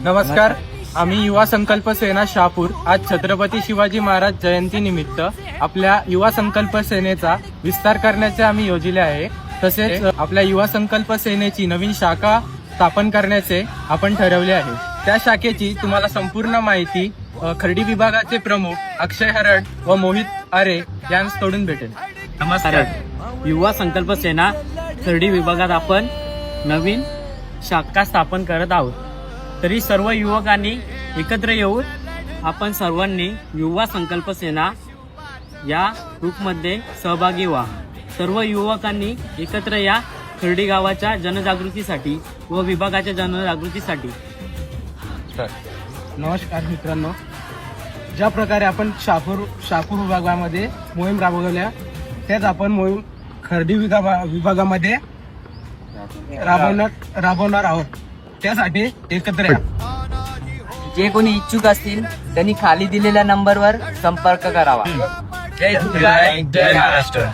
नमस्कार. आम्ही युवा संकल्प सेना शहापूर आज छत्रपती शिवाजी महाराज जयंती निमित्त आपल्या युवा संकल्प सेनेचा विस्तार करण्याचे आम्ही योजिले आहे. तसेच आपल्या युवा संकल्प सेनेची नवीन शाखा स्थापन करण्याचे आपण ठरवले आहे. त्या शाखेची तुम्हाला संपूर्ण माहिती खर्डी विभागाचे प्रमुख अक्षय हरड व मोहित आरे यांकडून भेटेल. नमस्कार. युवा संकल्प सेना खर्डी विभागात आपण नवीन शाखा स्थापन करत आहोत. तरी सर्व युवकांनी एकत्र येऊन आपण सर्वांनी युवा संकल्प सेना या ग्रुपमध्ये सहभागी व्हा. सर्व युवकांनी एकत्र या खर्डी गावाच्या जनजागृतीसाठी व विभागाच्या जनजागृतीसाठी. नमस्कार मित्रांनो, ज्या प्रकारे आपण शहापूर विभागामध्ये मोहीम राबवल्या त्याच आपण मोहीम खर्डी विभागामध्ये राबवणार आहोत. त्यासाठी एकत्र या. जे कोणी इच्छुक असतील त्यांनी खाली दिलेल्या नंबरवर संपर्क करावा. जय महाराष्ट्र.